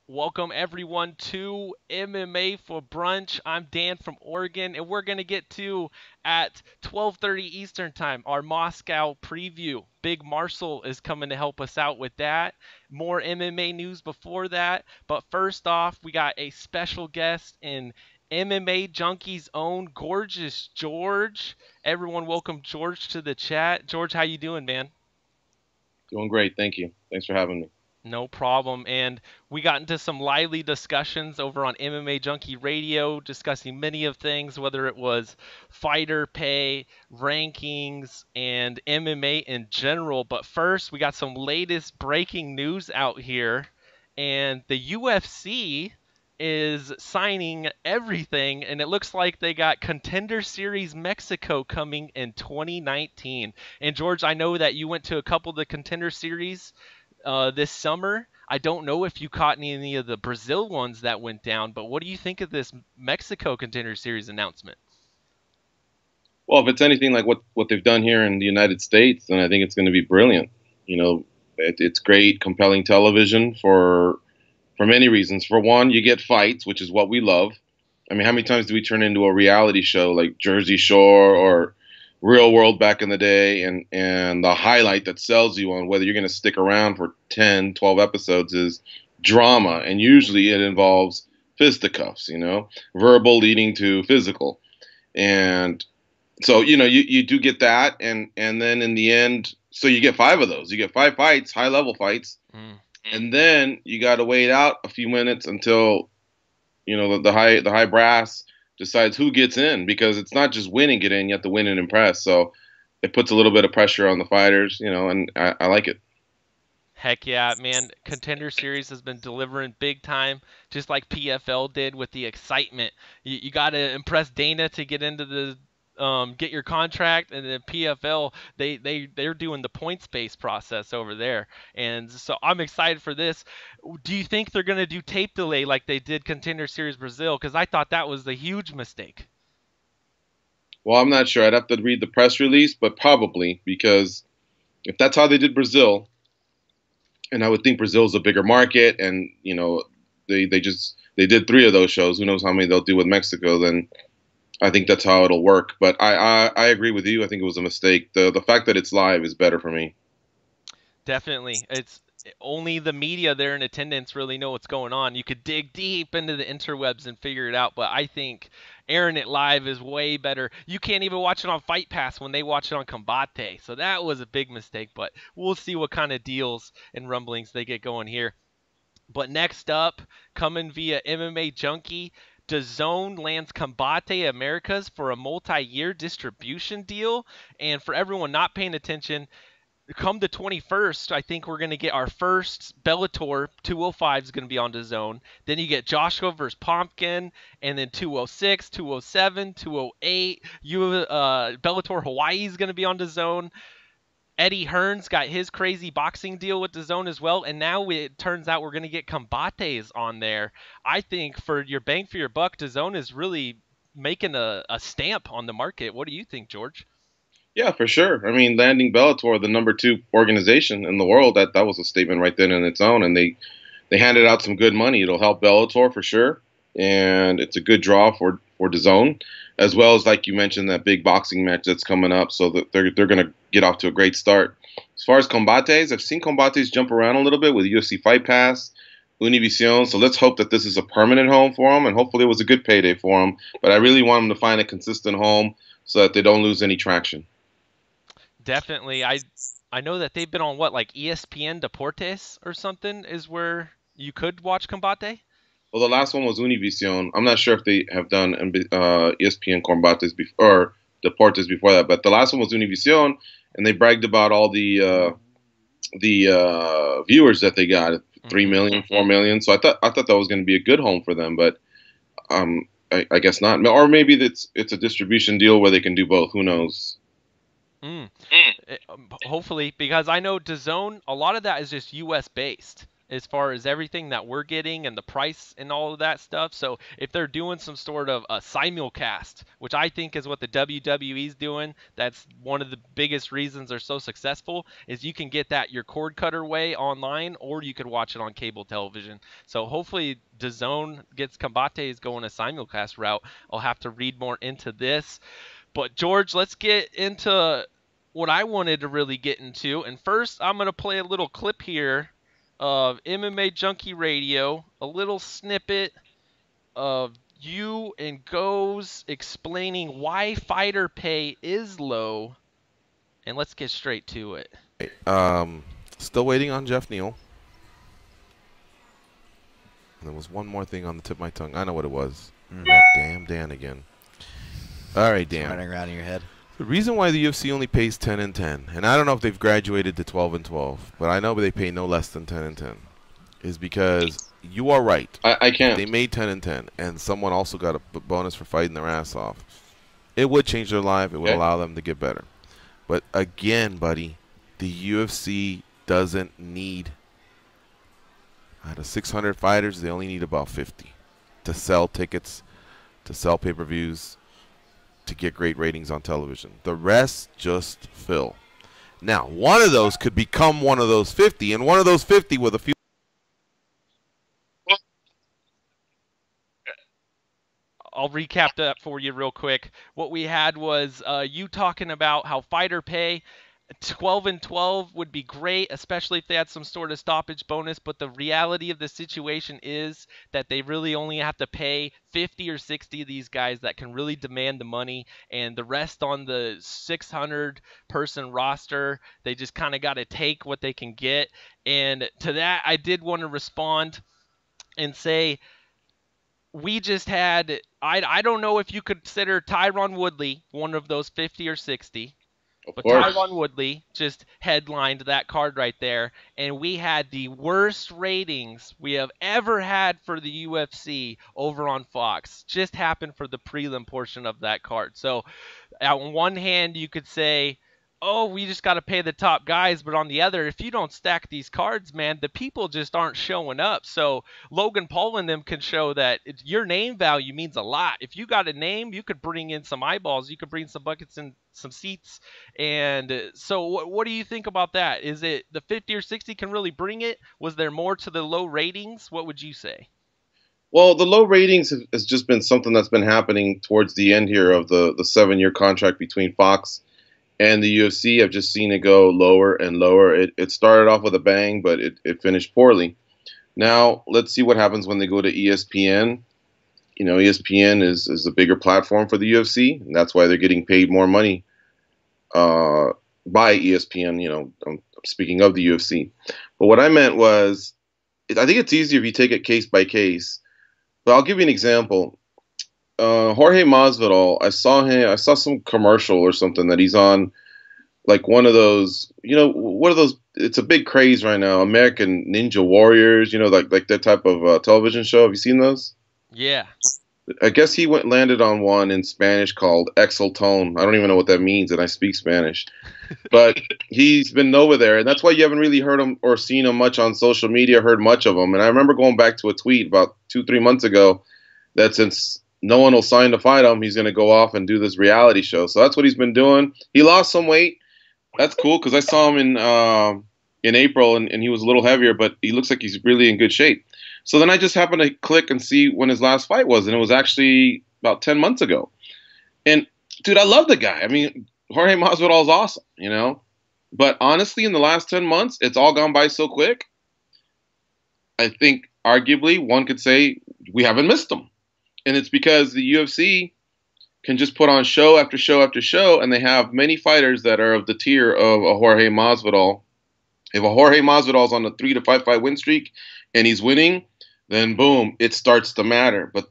Welcome everyone to MMA for Brunch. I'm Dan from Oregon, and we're gonna get to at 12:30 Eastern Time our Moscow preview. Big Marcel is coming to help us out with that. More MMA news before that, but first off, we got a special guest in MMA Junkie's own gorgeous George. Everyone, welcome George to the chat. George, how you doing, man? Doing great. Thank you. Thanks for having me. No problem. And we got into some lively discussions over on MMA Junkie Radio, discussing many of things, whether it was fighter pay, rankings, and MMA in general. But first, we got some latest breaking news out here. And the UFC is signing everything, and it looks like they got Contender Series Mexico coming in 2019. And George, I know that you went to a couple of the Contender Series this summer. I don't know if you caught any of the Brazil ones that went down, but what do you think of this Mexico Contender Series announcement? Well, if it's anything like what they've done here in the United States, then I think it's going to be brilliant. It's great, compelling television for many reasons. For one, you get fights, which is what we love. I mean, how many times do we turn into a reality show like Jersey Shore or Real World back in the day, and the highlight that sells you on whether you're going to stick around for 10, 12 episodes is drama, and usually it involves fisticuffs, verbal leading to physical. And so you do get that, and then in the end, so you get five of those. You get five fights, high level fights, Mm. and then you got to wait out a few minutes until the high brass decides who gets in, because it's not just win and get in; you have to win and impress. So it puts a little bit of pressure on the fighters, and I like it. Heck yeah, man. Contender Series has been delivering big time, just like PFL did with the excitement. You got to impress Dana to get into the get your contract, and then PFL they're doing the points based process over there, and so I'm excited for this. Do you think they're gonna do tape delay like they did Contender Series Brazil? Because I thought that was a huge mistake. Well, I'm not sure. I'd have to read the press release, but probably, because if that's how they did Brazil, and I would think Brazil's a bigger market, and they did three of those shows. Who knows how many they'll do with Mexico? Then I think that's how it'll work. But I agree with you. I think it was a mistake. The fact that it's live is better for me. Definitely. It's only the media there in attendance really know what's going on. You could dig deep into the interwebs and figure it out, but I think airing it live is way better. You can't even watch it on Fight Pass when they watch it on Combate. So that was a big mistake, but we'll see what kind of deals and rumblings they get going here. But next up, coming via MMA Junkie, DAZN lands Combate Americas for a multi-year distribution deal. And for everyone not paying attention, come the 21st, I think we're going to get our first Bellator 205 is going to be on the zone. Then you get Joshua versus Pumpkin, and then 206, 207, 208. Bellator Hawaii is going to be on the zone. Eddie Hearn's got his crazy boxing deal with the zone as well, and now it turns out we're going to get Combates on there. I think for your bang for your buck, the zone is really making a stamp on the market. What do you think, George? Yeah, for sure. I mean, landing Bellator, the number two organization in the world, that was a statement right then in its own, and they handed out some good money. It'll help Bellator for sure, and it's a good draw for DAZN, as well as, like you mentioned, that big boxing match that's coming up. So that they're going to get off to a great start. As far as combates, I've seen combates jump around a little bit with UFC Fight Pass, Univision. So let's hope that this is a permanent home for them, and hopefully it was a good payday for them. But I really want them to find a consistent home so that they don't lose any traction. Definitely. I know that they've been on what, like ESPN Deportes or something is where you could watch Combate. Well, the last one was Univision. I'm not sure if they have done ESPN Combates or Deportes before that, but the last one was Univision, and they bragged about all the viewers that they got, 3 million, 4 million. So I thought that was going to be a good home for them, but I guess not. Or maybe it's a distribution deal where they can do both. Who knows? Mm. Hopefully, because I know DAZN, a lot of that is just U.S. based. as far as everything that we're getting and the price and all of that stuff. So if they're doing some sort of a simulcast, which I think is what the WWE's doing, that's one of the biggest reasons they're so successful, is you can get that your cord cutter way online, or you could watch it on cable television. So hopefully DAZN gets Combate's going a simulcast route. I'll have to read more into this. But George, let's get into what I wanted to really get into. And first, I'm going to play a little clip here of MMA Junkie Radio, a little snippet of you and Goes explaining why fighter pay is low. And let's get straight to it. Still waiting on Jeff Neal. And there was one more thing on the tip of my tongue. I know what it was. That damn Dan again. All right, Dan. Running around in your head. The reason why the UFC only pays 10 and 10, and I don't know if they've graduated to 12 and 12, but I know they pay no less than 10 and 10, is because you are right. I can't. They made 10 and 10, and someone also got a bonus for fighting their ass off. It would change their life. It would allow them to get better. But again, buddy, the UFC doesn't need, out of 600 fighters, they only need about 50 to sell tickets, to sell pay-per-views, to get great ratings on television. The rest just fill. Now, one of those could become one of those 50, and one of those 50 with a few. I'll recap that for you real quick. What we had was you talking about how fighter pay 12 and 12 would be great, especially if they had some sort of stoppage bonus. But the reality of the situation is that they really only have to pay 50 or 60 of these guys that can really demand the money, and the rest on the 600-person roster, they just kind of got to take what they can get. And to that, I did want to respond and say, we just had, I don't know if you consider Tyron Woodley one of those 50 or 60. But Tyron Woodley just headlined that card right there, and we had the worst ratings we have ever had for the UFC over on Fox. Just happened for the prelim portion of that card. So on one hand, you could say, oh, we just got to pay the top guys. But on the other, if you don't stack these cards, man, the people just aren't showing up. So Logan Paul and them can show that your name value means a lot. If you got a name, you could bring in some eyeballs. You could bring some buckets and some seats. And so what do you think about that? Is it the 50 or 60 can really bring it? Was there more to the low ratings? What would you say? Well, the low ratings has just been something that's been happening towards the end here of the 7-year contract between Fox and the UFC. I've just seen it go lower and lower. It started off with a bang, but it finished poorly. Now, let's see what happens when they go to ESPN. You know, ESPN is a bigger platform for the UFC, and that's why they're getting paid more money by ESPN. You know, I'm speaking of the UFC. But what I meant was, I think it's easier if you take it case by case. But I'll give you an example. Jorge Masvidal, I saw some commercial or something that he's on, like one of those, you know, what are those? It's a big craze right now. American Ninja Warriors, you know, like that type of television show. Have you seen those? Yeah. I guess he landed on one in Spanish called Exelton. I don't even know what that means, and I speak Spanish. But he's been over there, and that's why you haven't really heard him or seen him much on social media, heard much of him. And I remember going back to a tweet about 2-3 months ago that since no one will sign to fight him, he's going to go off and do this reality show. So that's what he's been doing. He lost some weight. That's cool because I saw him in April, and he was a little heavier, but he looks like he's really in good shape. So then I just happened to click and see when his last fight was, and it was actually about 10 months ago. And, dude, I love the guy. I mean, Jorge Masvidal is awesome, you know. But honestly, in the last 10 months, it's all gone by so quick. I think, arguably, one could say we haven't missed him. And it's because the UFC can just put on show after show after show, and they have many fighters that are of the tier of a Jorge Masvidal. If a Jorge Masvidal is on a 3 to 5 fight win streak and he's winning, then boom, it starts to matter. But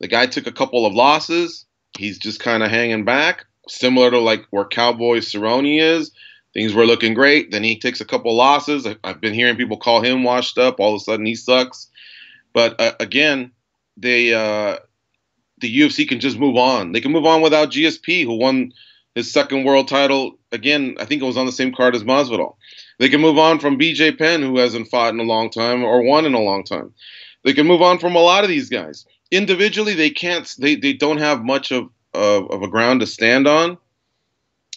the guy took a couple of losses. He's just kind of hanging back, similar to like where Cowboy Cerrone is. Things were looking great. Then he takes a couple of losses. I've been hearing people call him washed up. All of a sudden he sucks. But again, the UFC can just move on. They can move on without GSP, who won his second world title. Again, I think it was on the same card as Masvidal. They can move on from BJ Penn, who hasn't fought in a long time or won in a long time. They can move on from a lot of these guys. Individually, they can't. They don't have much of a ground to stand on,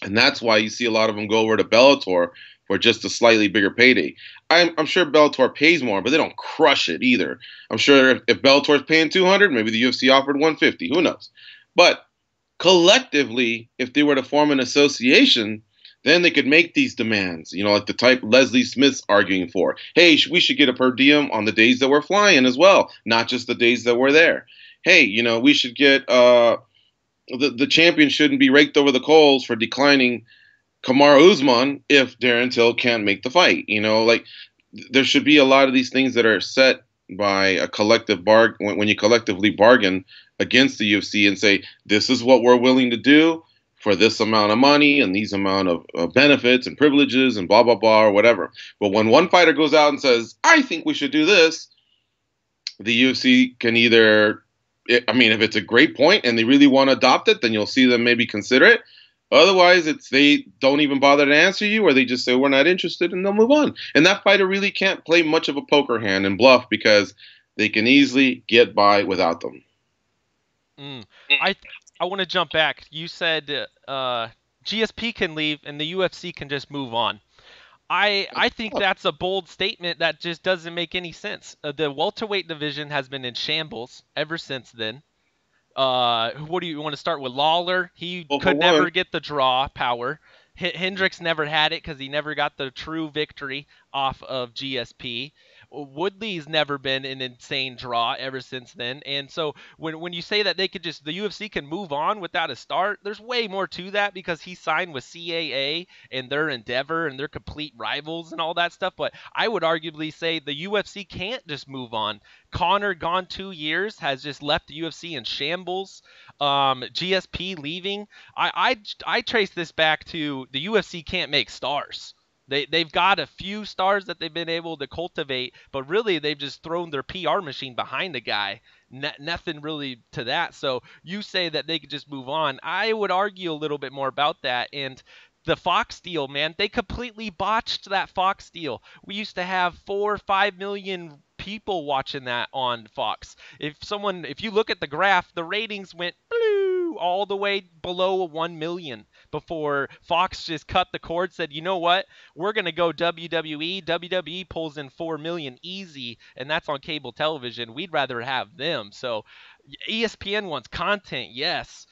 and that's why you see a lot of them go over to Bellator for just a slightly bigger payday. I'm sure Bellator pays more, but they don't crush it either. I'm sure if Bellator's paying 200, maybe the UFC offered 150. Who knows? But collectively, if they were to form an association, then they could make these demands, like the type Leslie Smith's arguing for. Hey, we should get a per diem on the days that we're flying as well, not just the days that we're there. Hey, we should get the champion shouldn't be raked over the coals for declining Kamaru Usman if Darren Till can't make the fight. Like there should be a lot of these things that are set by a collective bargain when you collectively bargain against the UFC and say, this is what we're willing to do for this amount of money and these amount of benefits and privileges and blah, blah, blah, or whatever. But when one fighter goes out and says, I think we should do this, the UFC can either, if it's a great point and they really want to adopt it, then you'll see them maybe consider it. Otherwise, they don't even bother to answer you, or they just say, we're not interested, and they'll move on. And that fighter really can't play much of a poker hand and bluff because they can easily get by without them. I want to jump back. You said GSP can leave and the UFC can just move on. I think that's a bold statement that just doesn't make any sense. The welterweight division has been in shambles ever since then. What do you want to start with? Lawler? He could never get the draw power. Hendricks never had it because he never got the true victory off of GSP. Woodley's never been an insane draw ever since then. And so when you say that the UFC can move on without a start, there's way more to that because he signed with CAA and their Endeavor and they're complete rivals and all that stuff. But I would arguably say the UFC can't just move on. Conor, gone 2 years, has just left the UFC in shambles. GSP leaving. I trace this back to the UFC can't make stars. They've got a few stars that they've been able to cultivate, but really they've just thrown their PR machine behind the guy. Nothing really to that. So you say that they could just move on. I would argue a little bit more about that. And the Fox deal, man, they completely botched that Fox deal. We used to have 4 or 5 million people watching that on Fox. If you look at the graph, the ratings went all the way below 1 million before Fox just cut the cord, said, you know what, we're going to go WWE. WWE pulls in 4 million easy, and that's on cable television. We'd rather have them. So ESPN wants content, yes.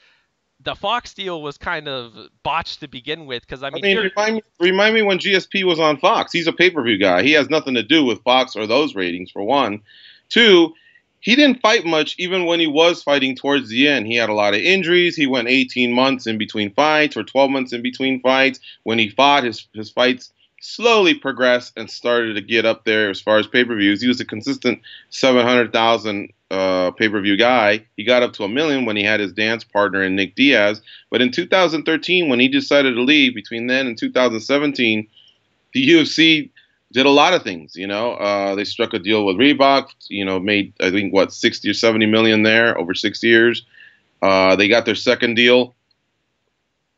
The Fox deal was kind of botched to begin with because remind me when GSP was on Fox. He's a pay-per-view guy. He has nothing to do with Fox or those ratings, for one. Two, he didn't fight much even when he was fighting towards the end. He had a lot of injuries. He went 18 months in between fights or 12 months in between fights. When he fought, his fights slowly progressed and started to get up there as far as pay-per-views. He was a consistent 700,000 pay-per-view guy. He got up to 1 million when he had his dance partner in Nick Diaz. But in 2013, when he decided to leave, between then and 2017, the UFC did a lot of things. They struck a deal with Reebok. Made I think 60 or 70 million there over 6 years. They got their second deal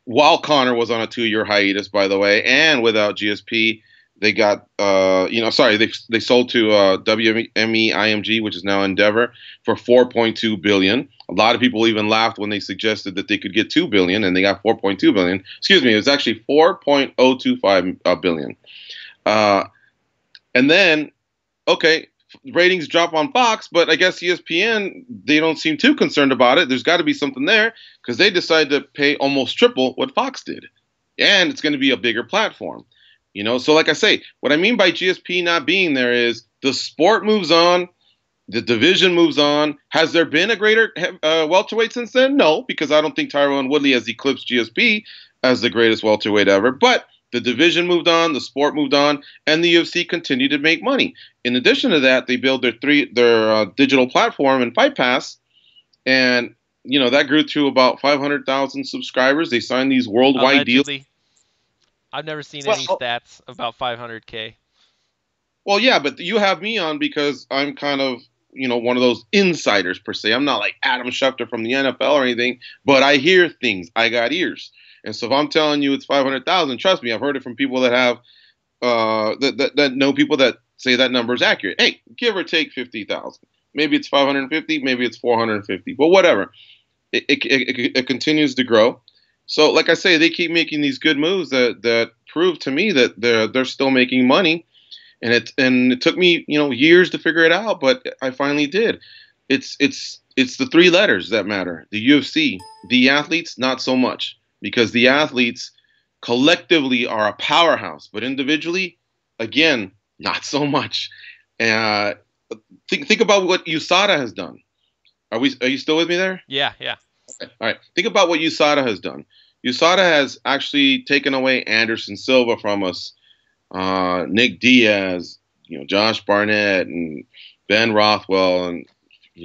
while Conor was on a 2-year hiatus, by the way, and without GSP. They got, they sold to WME IMG, which is now Endeavor, for $4.2 billion. A lot of people even laughed when they suggested that they could get $2 billion, and they got $4.2 billion. Excuse me, it was actually $4.025 billion. And then, okay, ratings drop on Fox, but I guess ESPN, they don't seem too concerned about it. There's got to be something there because they decided to pay almost triple what Fox did, and it's going to be a bigger platform. So like I say, what I mean by GSP not being there is the sport moves on, the division moves on. Has there been a greater welterweight since then? No, because I don't think Tyron Woodley has eclipsed GSP as the greatest welterweight ever. But the division moved on, the sport moved on, and the UFC continued to make money. In addition to that, they built their digital platform and Fight Pass, and that grew to about 500,000 subscribers. They signed these worldwide deals. I've never seen any stats about 500K. Well, yeah, but you have me on because I'm kind of, one of those insiders per se. I'm not like Adam Schefter from the NFL or anything, but I hear things. I got ears. And so if I'm telling you it's 500,000, trust me, I've heard it from people that have that know people that say that number is accurate. Hey, give or take 50,000. Maybe it's 550, maybe it's 450, but whatever. It continues to grow. So, like I say, they keep making these good moves that prove to me that they're still making money, and it took me years to figure it out, but I finally did. It's the three letters that matter. The UFC, the athletes, not so much, because the athletes collectively are a powerhouse, but individually, again, not so much. Uh, think about what USADA has done. Are you still with me there? Yeah, yeah. Okay. All right. Think about what USADA has done. USADA has actually taken away Anderson Silva from us, Nick Diaz, Josh Barnett, and Ben Rothwell, and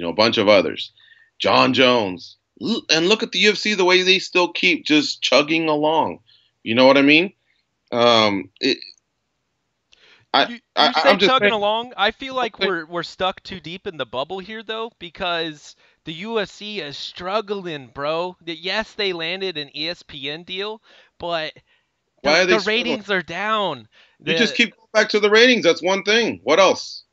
a bunch of others, John Jones. And look at the UFC, the way they still keep just chugging along. You know what I mean? I'm just chugging saying, along. I feel like okay. we're stuck too deep in the bubble here, though, because the UFC is struggling, bro. Yes, they landed an ESPN deal, but Why are they the struggling? ratings are down. You just keep going back to the ratings. That's one thing. What else?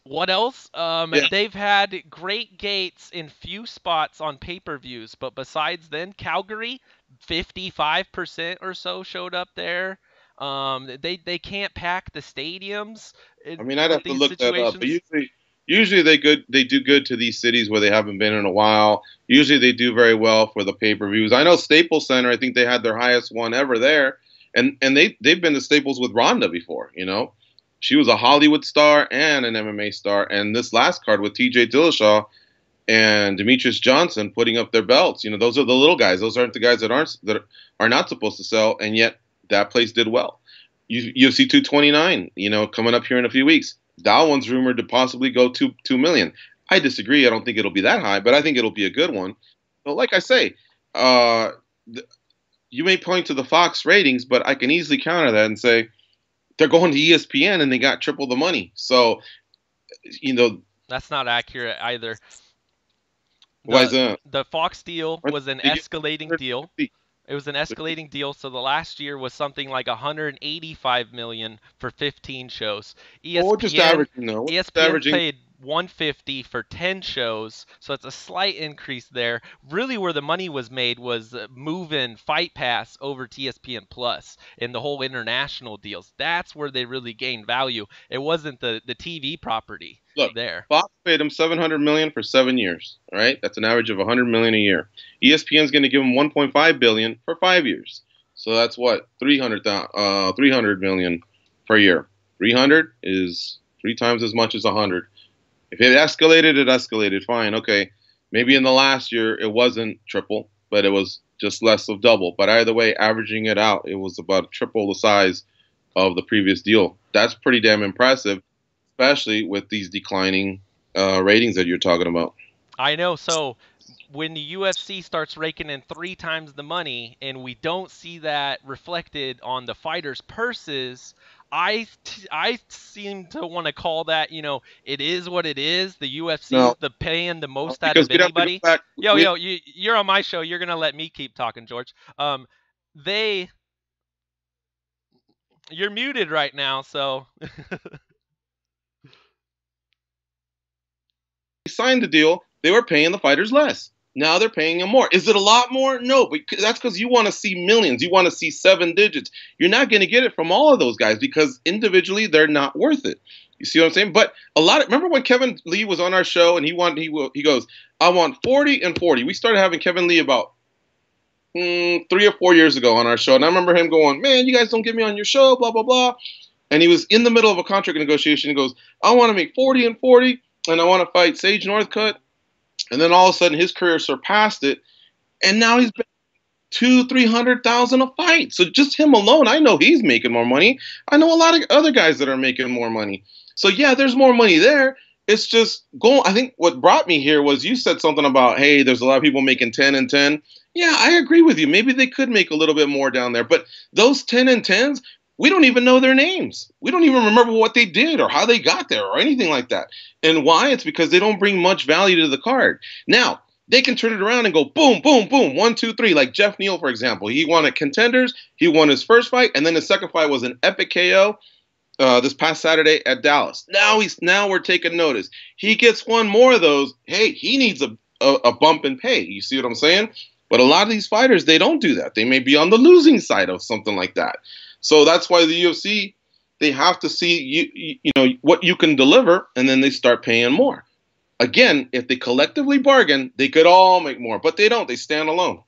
What else? Yeah. They've had great gates in few spots on pay-per-views, but besides then, Calgary, 55% or so showed up there. They can't pack the stadiums I mean, I'd with have to these look that up. But situations. usually they do good to these cities where they haven't been in a while. Usually they do very well for the pay-per-views. I know Staples Center, I think they had their highest one ever there. And they've been to Staples with Ronda before, She was a Hollywood star and an MMA star. And this last card with TJ Dillashaw and Demetrius Johnson putting up their belts, those are the little guys. Those aren't the guys that are not supposed to sell, and yet that place did well. UFC 229, coming up here in a few weeks. That one's rumored to possibly go to 2 million. I disagree. I don't think it'll be that high, but I think it'll be a good one. But like I say, you may point to the Fox ratings, but I can easily counter that and say they're going to ESPN and they got triple the money. So, That's not accurate either. Why is that? The Fox deal was an escalating deal. It was an escalating deal, so the last year was something like 185 million for 15 shows. Well, just averaging, though. ESPN paid 150 for 10 shows, so it's a slight increase there. Really, where the money was made was moving Fight Pass over to ESPN Plus and the whole international deals. That's where they really gained value. It wasn't the TV property. Look, there. Fox paid him $700 million for 7 years. All right, that's an average of $100 million a year. ESPN's going to give him $1.5 billion for 5 years. So that's what $300 million per year. 300 is 3 times as much as 100. If it escalated, it escalated. Fine, okay. Maybe in the last year it wasn't triple, but it was just less of double. But either way, averaging it out, it was about triple the size of the previous deal. That's pretty damn impressive, especially with these declining ratings that you're talking about. I know. So when the UFC starts raking in 3 times the money and we don't see that reflected on the fighters' purses, I seem to want to call that, it is what it is. The UFC is the paying the most out of anybody. You're on my show. You're going to let me keep talking, George. You're muted right now, so... They signed the deal, they were paying the fighters less. Now they're paying them more. Is it a lot more? No, but that's because you want to see millions. You want to see 7 digits. You're not going to get it from all of those guys because individually they're not worth it. You see what I'm saying? But remember when Kevin Lee was on our show and he goes, I want 40 and 40. We started having Kevin Lee about 3 or 4 years ago on our show. And I remember him going, man, you guys don't get me on your show, blah, blah, blah. And he was in the middle of a contract negotiation. He goes, I want to make 40 and 40. And I want to fight Sage Northcutt. And then all of a sudden his career surpassed it. And now he's been $200,000-300,000 a fight. So just him alone, I know he's making more money. I know a lot of other guys that are making more money. So yeah, there's more money there. It's just going. I think what brought me here was you said something about, hey, there's a lot of people making 10 and 10. Yeah, I agree with you. Maybe they could make a little bit more down there. But those 10 and 10s, we don't even know their names. We don't even remember what they did or how they got there or anything like that. And why? It's because they don't bring much value to the card. Now, they can turn it around and go boom, boom, boom, 1, 2, 3. Like Jeff Neal, for example, he won at Contenders. He won his first fight, and then his second fight was an epic KO this past Saturday at Dallas. Now we're taking notice. He gets one more of those. Hey, he needs a bump in pay. You see what I'm saying? But a lot of these fighters, they don't do that. They may be on the losing side of something like that. So that's why the UFC, they have to see you know what you can deliver, and then they start paying more. Again, if they collectively bargain, they could all make more, but they don't. They stand alone.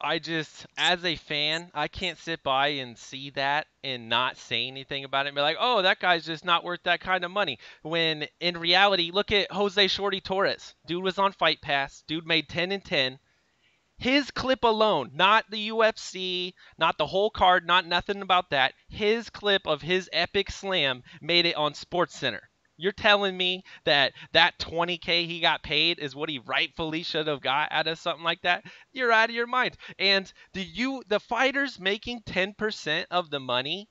As a fan, I can't sit by and see that and not say anything about it and be like, oh, that guy's just not worth that kind of money. When in reality, look at Jose Shorty Torres. Dude was on Fight Pass. Dude made 10 and 10. His clip alone, not the UFC, not the whole card, not nothing about that. His clip of his epic slam made it on SportsCenter. You're telling me that 20K he got paid is what he rightfully should have got out of something like that? You're out of your mind. And the fighters making 10% of the money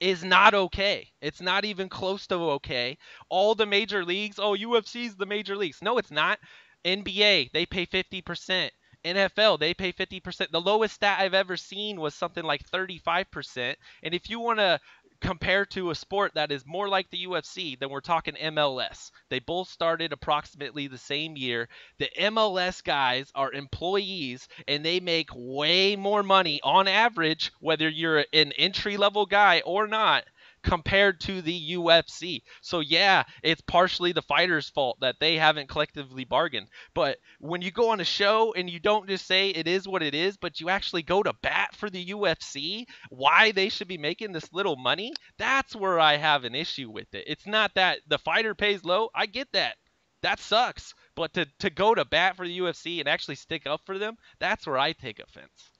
is not okay. It's not even close to okay. All the major leagues, oh, UFC's the major leagues. No, it's not. NBA, they pay 50%. NFL, they pay 50%. The lowest stat I've ever seen was something like 35%. And if you want to compare to a sport that is more like the UFC, then we're talking MLS. They both started approximately the same year. The MLS guys are employees and they make way more money on average, whether you're an entry-level guy or not, compared to the UFC. So yeah, it's partially the fighters' fault that they haven't collectively bargained. But when you go on a show and you don't just say it is what it is, but you actually go to bat for the UFC, why they should be making this little money, that's where I have an issue with it. It's not that the fighter pays low. I get that. That sucks. But to go to bat for the UFC and actually stick up for them, that's where I take offense.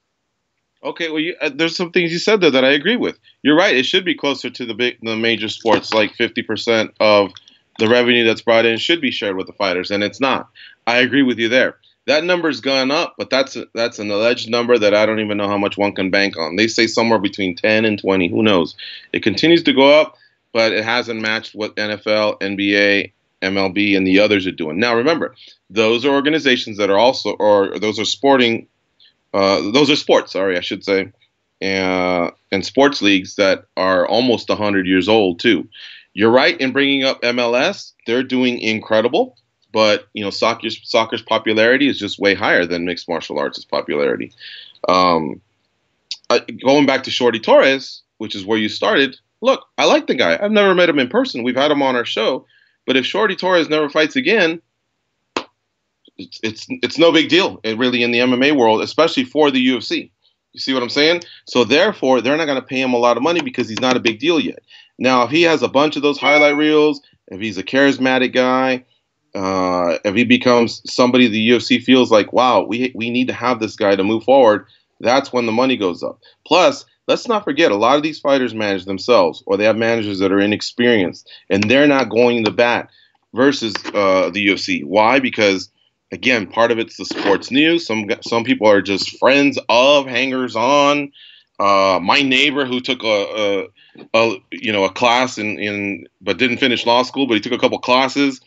Okay, well, there's some things you said there that I agree with. You're right. It should be closer to the major sports, like 50% of the revenue that's brought in should be shared with the fighters, and it's not. I agree with you there. That number's gone up, but that's an alleged number that I don't even know how much one can bank on. They say somewhere between 10 and 20. Who knows? It continues to go up, but it hasn't matched what NFL, NBA, MLB, and the others are doing. Now, remember, those are organizations that are also, or those are those are sports, sorry, I should say, and sports leagues that are almost 100 years old, too. You're right in bringing up MLS. They're doing incredible, but, you know, soccer's popularity is just way higher than mixed martial arts' popularity. Going back to Shorty Torres, which is where you started, look, I like the guy. I've never met him in person. We've had him on our show. But if Shorty Torres never fights again, it's no big deal, really, in the MMA world, especially for the UFC. You see what I'm saying? So therefore, they're not going to pay him a lot of money because he's not a big deal yet. Now, if he has a bunch of those highlight reels, if he's a charismatic guy, if he becomes somebody the UFC feels like, wow, we need to have this guy to move forward, that's when the money goes up. Plus, let's not forget, a lot of these fighters manage themselves, or they have managers that are inexperienced, and they're not going to bat versus the UFC. Why? Because again, part of it's the sports news. Some people are just friends of, hangers on. My neighbor who took a class but didn't finish law school, but he took a couple classes.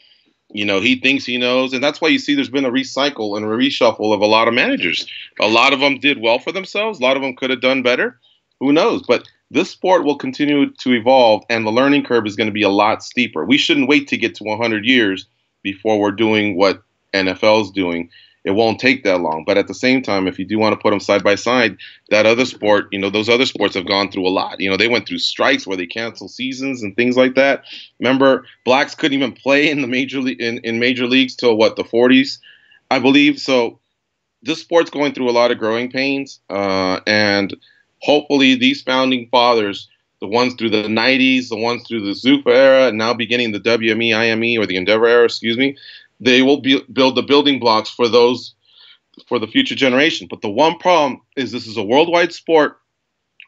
You know, he thinks he knows, and that's why you see there's been a recycle and a reshuffle of a lot of managers. A lot of them did well for themselves. A lot of them could have done better. Who knows? But this sport will continue to evolve, and the learning curve is going to be a lot steeper. We shouldn't wait to get to 100 years before we're doing what NFL's doing. It won't take that long. But at the same time, if you do want to put them side by side, that other sport, you know, those other sports have gone through a lot. You know, they went through strikes where they cancel seasons and things like that. Remember, blacks couldn't even play in the major leagues till what, the 40s, I believe. So this sport's going through a lot of growing pains, and hopefully these founding fathers, the ones through the 90s, the ones through the Zuffa era, and now beginning the WME, IME, or the Endeavor era, they will build the building blocks for the future generation. But the one problem is this is a worldwide sport.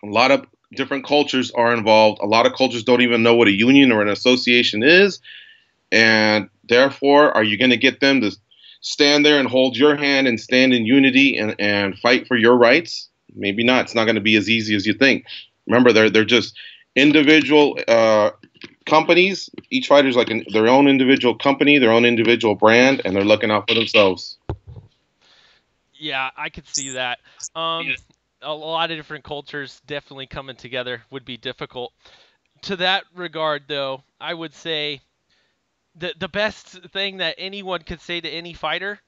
A lot of different cultures are involved. A lot of cultures don't even know what a union or an association is. And therefore, are you going to get them to stand there and hold your hand and stand in unity and fight for your rights? Maybe not. It's not going to be as easy as you think. Remember, they're just individual companies. Each fighter's like their own individual company, their own individual brand, and they're looking out for themselves. Yeah, I could see that. A lot of different cultures definitely coming together would be difficult. To that regard, though, I would say the best thing that anyone could say to any fighter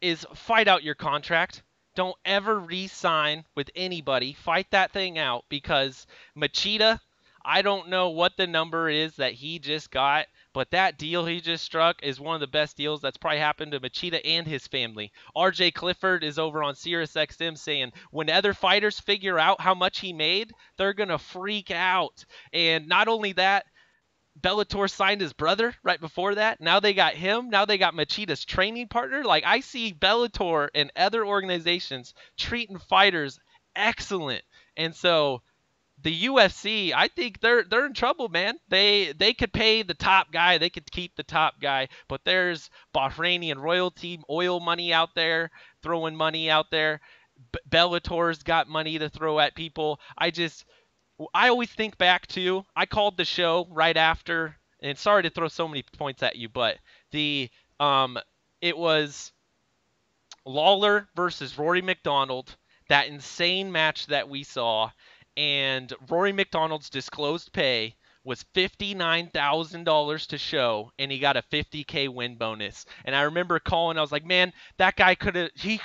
is fight out your contract. Don't ever re-sign with anybody. Fight that thing out, because Machida, I don't know what the number is that he just got, but that deal he just struck is one of the best deals that's probably happened to Machida and his family. RJ Clifford is over on SiriusXM saying when other fighters figure out how much he made, they're going to freak out. And not only that, Bellator signed his brother right before that. Now they got him. Now they got Machida's training partner. Like, I see Bellator and other organizations treating fighters excellent. And so the UFC, I think they're in trouble, man. They could pay the top guy, they could keep the top guy, but there's Bahraini and royalty oil money out there, throwing money out there. Bellator's got money to throw at people. I always think back to, I called the show right after, and sorry to throw so many points at you, but the it was Lawler versus Rory McDonald, that insane match that we saw, and Rory McDonald's disclosed pay was $59,000 to show, and he got a $50K win bonus. And I remember calling, I was like, man, that guy he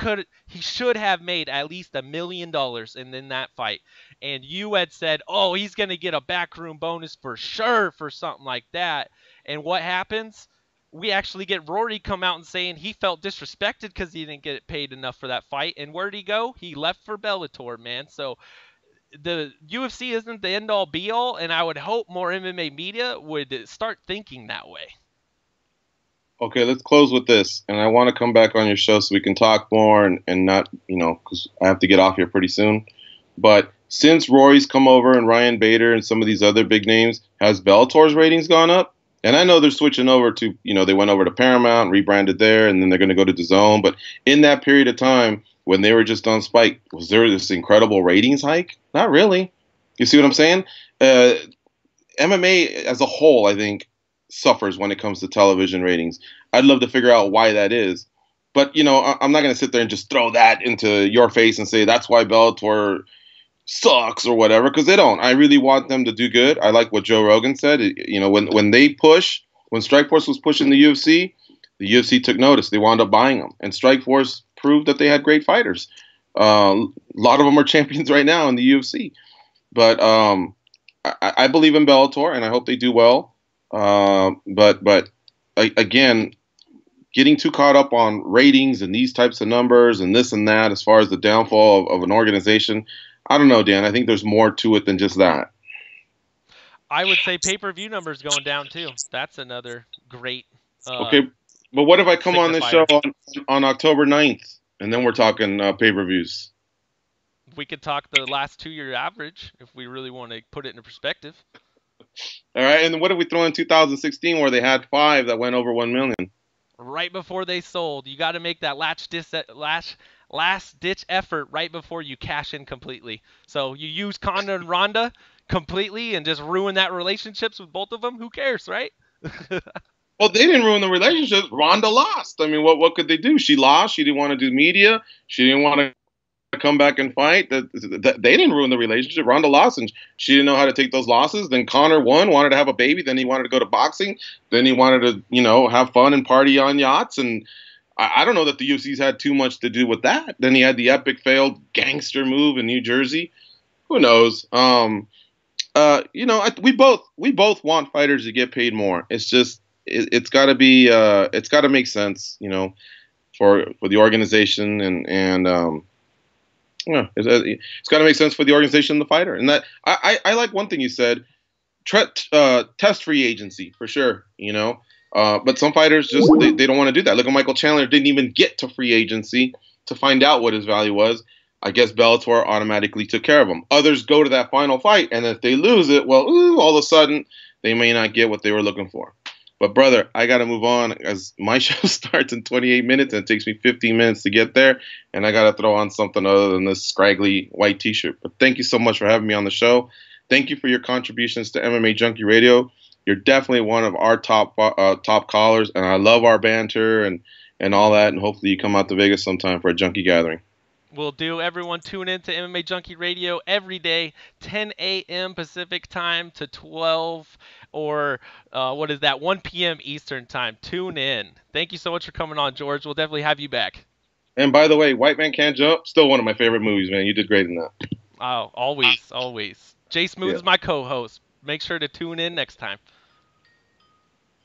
should have made at least $1 million in that fight. And you had said, oh, he's going to get a backroom bonus for sure for something like that. And what happens? We actually get Rory come out and saying he felt disrespected because he didn't get paid enough for that fight. And where'd he go? He left for Bellator, man. So the UFC isn't the end all be all, and I would hope more MMA media would start thinking that way. Okay, let's close with this, and I want to come back on your show so we can talk more and not, because I have to get off here pretty soon. But since Rory's come over and Ryan Bader and some of these other big names, has Bellator's ratings gone up? And I know they're switching over to, they went over to Paramount, rebranded there, and then they're going to go to DAZN. But in that period of time, when they were just on Spike, was there this incredible ratings hike? Not really. You see what I'm saying? MMA as a whole, I think, suffers when it comes to television ratings. I'd love to figure out why that is. But, I'm not going to sit there and just throw that into your face and say that's why Bellator sucks or whatever, because they don't. I really want them to do good. I like what Joe Rogan said. When they push, when Strikeforce was pushing the UFC took notice. They wound up buying them. And Strikeforce proved that they had great fighters. A lot of them are champions right now in the UFC. But I believe in Bellator, and I hope they do well. But again, getting too caught up on ratings and these types of numbers and this and that as far as the downfall of an organization, I don't know, Dan. I think there's more to it than just that. I would say pay-per-view numbers going down too. That's another great. Okay, but what if I come on this show on October 9th, and then we're talking pay-per-views? We could talk the last 2-year average if we really want to put it into perspective. All right, and then what if we throw in 2016 where they had 5 that went over 1 million? Right before they sold, you got to make that last-ditch effort right before you cash in completely. So you use Conor and Ronda completely and just ruin that relationships with both of them. Who cares, right? Well, they didn't ruin the relationship. Ronda lost. I mean, what could they do? She lost. She didn't want to do media. She didn't want to come back and fight. They didn't ruin the relationship. Ronda lost, and she didn't know how to take those losses. Then Conor won, wanted to have a baby. Then he wanted to go to boxing. Then he wanted to, have fun and party on yachts. And I don't know that the UFC's had too much to do with that. Then he had the epic failed gangster move in New Jersey. Who knows? We both want fighters to get paid more. It's just it's got to be it's got to make sense, for the organization and it's got to make sense for the organization and the fighter. And that I like one thing you said, test free agency for sure, but some fighters just they don't want to do that. Look at Michael Chandler, didn't even get to free agency to find out what his value was. I guess Bellator automatically took care of him. Others go to that final fight, and if they lose it, well, all of a sudden they may not get what they were looking for. But brother, I got to move on as my show starts in 28 minutes and it takes me 15 minutes to get there. And I got to throw on something other than this scraggly white t-shirt. But thank you so much for having me on the show. Thank you for your contributions to MMA Junkie Radio. you're definitely one of our top callers, and I love our banter and all that. And hopefully you come out to Vegas sometime for a junkie gathering. Will do. Everyone tune in to MMA Junkie Radio every day, 10 a.m. Pacific time to 12 or what is that, 1 p.m. Eastern time. Tune in. Thank you so much for coming on, George. We'll definitely have you back. And by the way, White Man Can't Jump, still one of my favorite movies, man. You did great in that. Oh, always, always. Jay Smooth is my co-host. Make sure to tune in next time.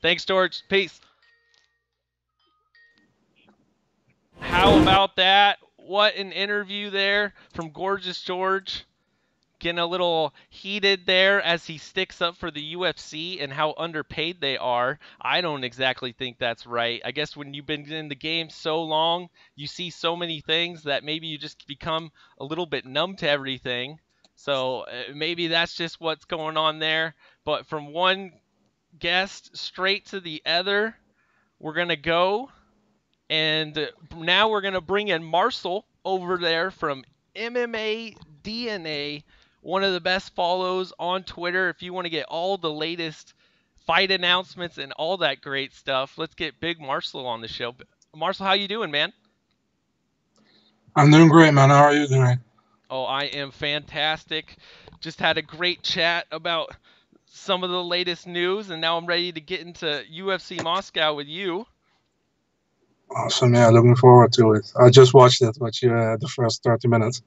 Thanks, George. Peace. How about that? What an interview there from Gorgeous George. Getting a little heated there as he sticks up for the UFC and how underpaid they are. I don't exactly think that's right. I guess when you've been in the game so long, you see so many things that maybe you just become a little bit numb to everything. So maybe that's just what's going on there. But from one guest straight to the other, we're going to go. And now we're going to bring in Marcel over there from MMA DNA, one of the best follows on Twitter. If you want to get all the latest fight announcements and all that great stuff, let's get Big Marcel on the show. Marcel, how you doing, man? I'm doing great, man. How are you doing? Oh, I am fantastic. Just had a great chat about some of the latest news, and now I'm ready to get into UFC Moscow with you. Awesome, yeah, looking forward to it. I just watched it with you the first 30 minutes.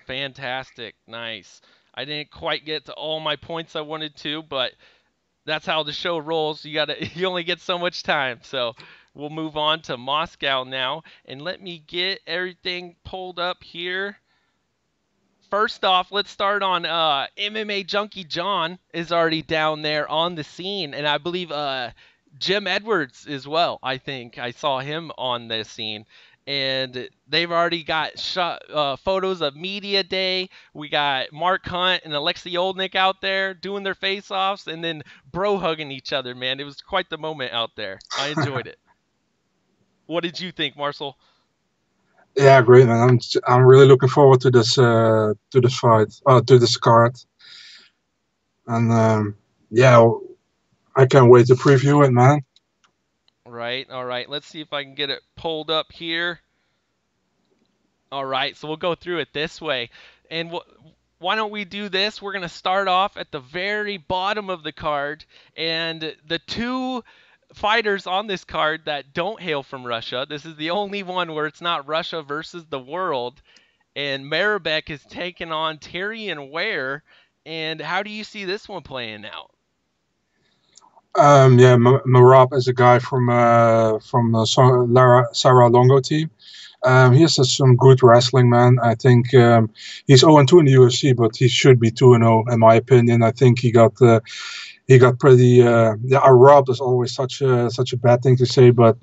Fantastic, nice. I didn't quite get to all my points I wanted to, but that's how the show rolls. You only get so much time. So we'll move on to Moscow now, and let me get everything pulled up here. First off, let's start on MMA Junkie John is already down there on the scene, and I believe Jim Edwards as well. I think I saw him on the scene, and they've already got photos of Media Day. We got Mark Hunt and Alexei Oldnik out there doing their face-offs, and then bro hugging each other. Man, it was quite the moment out there. I enjoyed it. What did you think, Marcel? Yeah, great, man. I'm really looking forward to this fight, to this card, and yeah. I can't wait to preview it, man. Right, all right. Let's see if I can get it pulled up here. All right, so we'll go through it this way. And why don't we do this? We're going to start off at the very bottom of the card. And the two fighters on this card that don't hail from Russia, this is the only one where it's not Russia versus the world. And Maribek is taking on Tyrion Ware. And how do you see this one playing out? Yeah, Marab is a guy from Sarah Longo team. He has some good wrestling, man. I think he's 0-2 in the UFC, but he should be 2-0 in my opinion. I think he got pretty. Robbed is always such a bad thing to say, but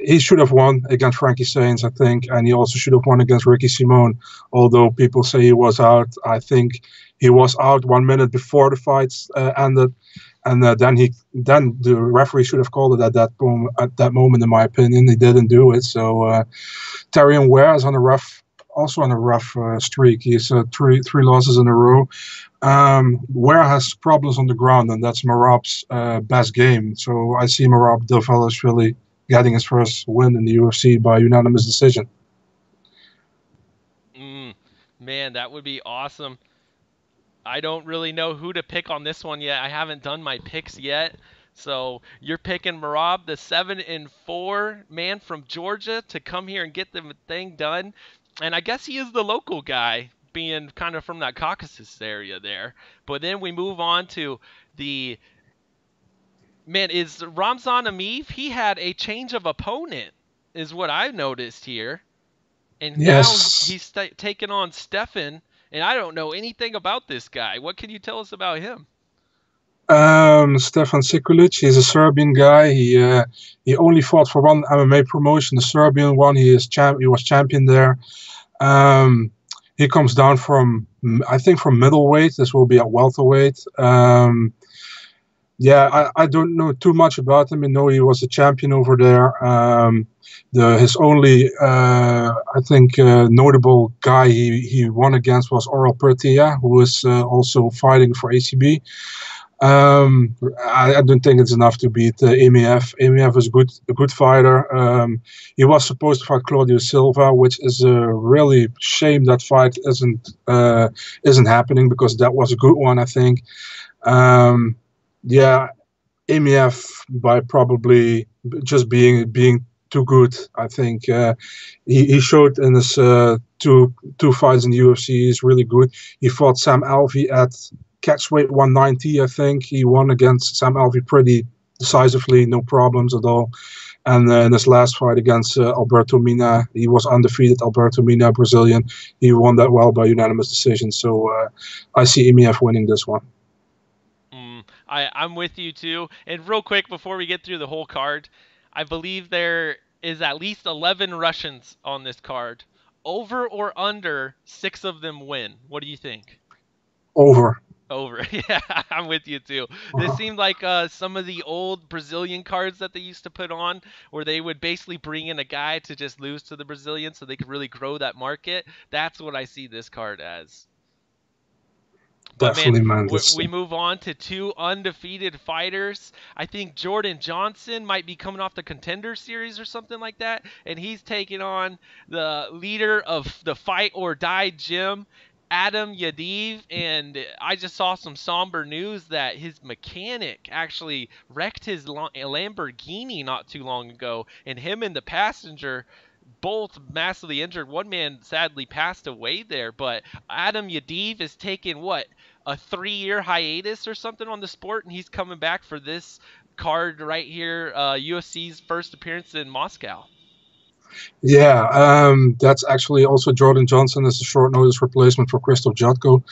he should have won against Frankie Sainz, I think, and he also should have won against Ricky Simon. Although people say he was out, I think he was out 1 minute before the fights ended. And then the referee should have called it at that moment. In my opinion, he didn't do it. So Tyrion Ware is on a rough streak. He's three losses in a row. Ware has problems on the ground, and that's Marab's best game. So I see Marab Dvalishvili getting his first win in the UFC by unanimous decision. Man, that would be awesome. I don't really know who to pick on this one yet. I haven't done my picks yet. So you're picking Marab, the 7-4 man from Georgia, to come here and get the thing done. And I guess he is the local guy, being kind of from that Caucasus area there. But then we move on to is Ramzan Ameev? He had a change of opponent, is what I've noticed here. And now he's taking on Stefan. And I don't know anything about this guy. What can you tell us about him? Stefan Sikulic, he's a Serbian guy. He only fought for one MMA promotion, the Serbian one. He was champion there. He comes down from middleweight. This will be at welterweight. Yeah, I don't know too much about him. I know he was a champion over there. His only, notable guy he won against was Oral Pertia, who was also fighting for ACB. I don't think it's enough to beat MEF. MEF is a good fighter. He was supposed to fight Claudio Silva, which is a really shame that fight isn't happening because that was a good one, I think. Um, yeah, MEF by probably just being too good. I think he showed in his two fights in the UFC he's really good. He fought Sam Alvey at catchweight 190. I think he won against Sam Alvey pretty decisively, no problems at all. And in his last fight against Alberto Mina, he was undefeated. Alberto Mina, Brazilian, he won that well by unanimous decision. So I see MEF winning this one. I'm with you too. And real quick, before we get through the whole card, I believe there is at least 11 Russians on this card. Over or under 6 of them win. What do you think? Over. Over. Yeah, I'm with you too. This seemed like some of the old Brazilian cards that they used to put on, where they would basically bring in a guy to just lose to the Brazilians so they could really grow that market. That's what I see this card as. But Definitely, man, man. we move on to 2 undefeated fighters. I think Jordan Johnson might be coming off the Contender Series or something like that, and he's taking on the leader of the Fight or Die gym, Adam Yadiv. And I just saw some somber news that his mechanic actually wrecked his Lamborghini not too long ago, and him and the passenger both massively injured. One man sadly passed away there, but Adam Yadiv is taking what, a 3-year hiatus or something on the sport, and he's coming back for this card right here, UFC's first appearance in Moscow. Yeah, that's actually also Jordan Johnson as a short notice replacement for Christoph Jotko.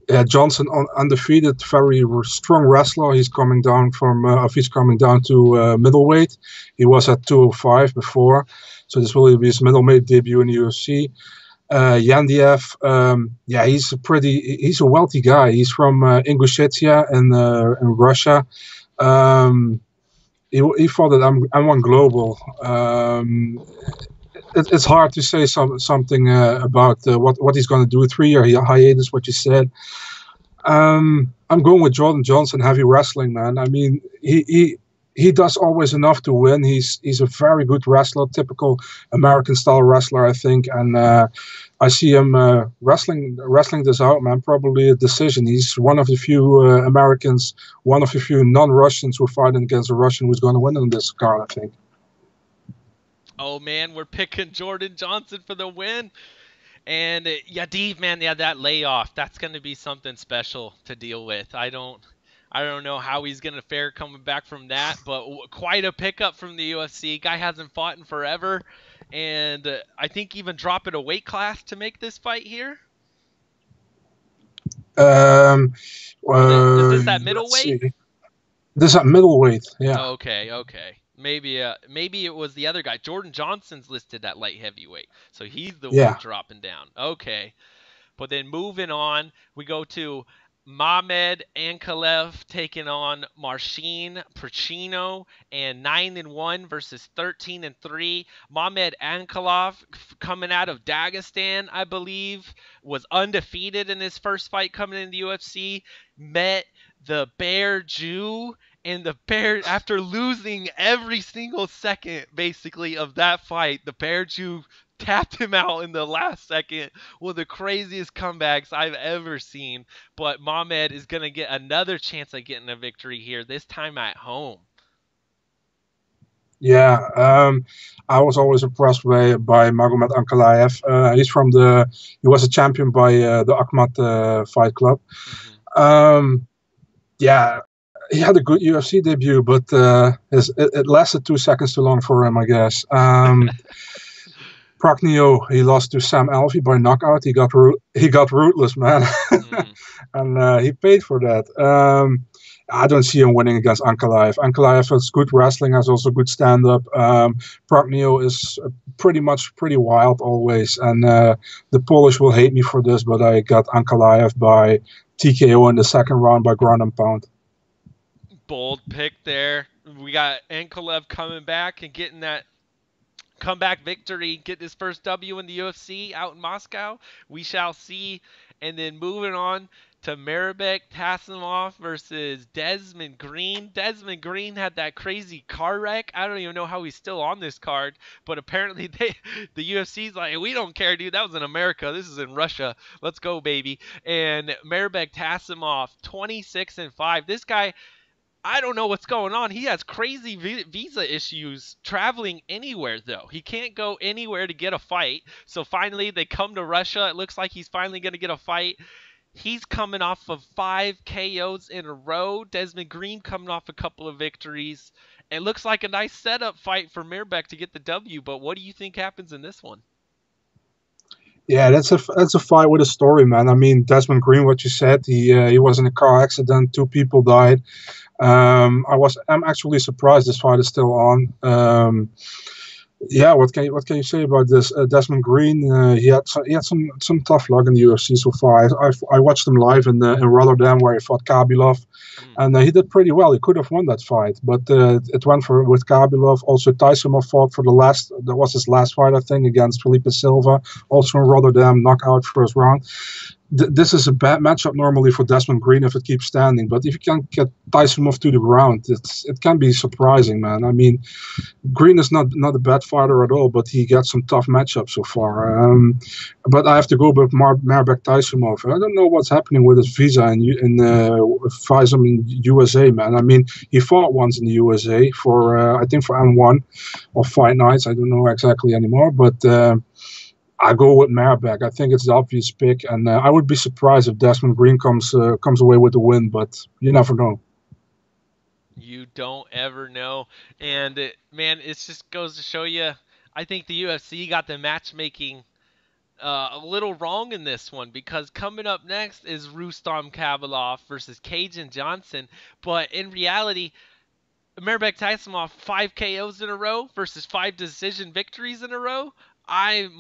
Yeah, Johnson undefeated, very strong wrestler. He's coming down to middleweight. He was at 205 before, so this will be his middleweight debut in the UFC. Yandiev, yeah, he's a wealthy guy. He's from Ingushetia in Russia. He fought at M1 Global. It's hard to say something about what he's going to do. 3-year hiatus, what you said. I'm going with Jordan Johnson, heavy wrestling, man. I mean, he does always enough to win. He's a very good wrestler, typical American style wrestler, I think. And I see him wrestling this out, man. Probably a decision. He's one of the few Americans, one of the few non-Russians who are fighting against a Russian who's going to win in this card, I think. Oh man, we're picking Jordan Johnson for the win. And Yadiv, man, yeah, that layoff, that's going to be something special to deal with. I don't know how he's going to fare coming back from that, but quite a pickup from the UFC. Guy hasn't fought in forever, and I think even dropping a weight class to make this fight here. Is this that middleweight? This is at middleweight, yeah. Okay. Maybe it was the other guy. Jordan Johnson's listed at light heavyweight, so he's the one dropping down. Okay, but then moving on, we go to Mamed Ankalaev taking on Marcin Prachnio, and 9-1 versus 13-3. Mamed Ankalaev, coming out of Dagestan, I believe, was undefeated in his first fight coming into the UFC. Met the Bear Jew. And the Bear, after losing every single second, basically, of that fight, the Bear Jew tapped him out in the last second. One of the craziest comebacks I've ever seen. But Mamed is going to get another chance at getting a victory here, this time at home. Yeah, I was always impressed by Magomed Ankalaev. He was a champion by the Akhmat Fight Club. Yeah, he had a good UFC debut, but it lasted 2 seconds too long for him, I guess. Prachnio, he lost to Sam Alvey by knockout. He got rootless, man, and he paid for that. I don't see him winning against Ankalaev. Ankalaev has good wrestling, has also good stand-up. Prachnio is pretty wild always, and the Polish will hate me for this, but I got Ankalaev by TKO in the second round by ground and pound. Bold pick there. We got Ankalaev coming back and getting that comeback victory, get his first W in the UFC out in Moscow. We shall see. And then moving on to Maribek Tasimov versus Desmond Green. Desmond Green had that crazy car wreck. I don't even know how he's still on this card, but apparently the UFC's like, we don't care, dude. That was in America. This is in Russia. Let's go, baby. And Maribek Tasimov, 26-5. This guy, I don't know what's going on. He has crazy visa issues traveling anywhere, though. He can't go anywhere to get a fight. So finally, they come to Russia. It looks like he's finally going to get a fight. He's coming off of 5 KOs in a row. Desmond Green coming off a couple of victories. It looks like a nice setup fight for Mirbeck to get the W, but what do you think happens in this one? Yeah, that's a fight with a story, man. I mean, Desmond Green, what you said, he was in a car accident, 2 people died. I'm actually surprised this fight is still on. Yeah, what can you say about this? Desmond Green, he had some tough luck in the UFC so far. I watched him live in Rotterdam where he fought Khabilov, and he did pretty well. He could have won that fight, but it went with Khabilov. Also, Tyson fought for that was his last fight, I think, against Felipe Silva, also in Rotterdam, knockout first round. This is a bad matchup normally for Desmond Green if it keeps standing, but if you can get Tyson to the ground, it can be surprising, man. I mean, Green is not a bad fighter at all, but he gets some tough matchups so far. But I have to go with Marbek Taisumov. I don't know what's happening with his visa in FISM in USA, man. I mean, he fought once in the USA for I think for M1 or Fight Nights. I don't know exactly anymore, but I go with Marbek. I think it's the obvious pick, and I would be surprised if Desmond Green comes away with the win, but you never know. You don't ever know. And, man, it just goes to show you, I think the UFC got the matchmaking a little wrong in this one, because coming up next is Rustam Khabilov versus Cajun Johnson. But in reality, Marbek Taisumov, 5 KOs in a row versus 5 decision victories in a row. I'm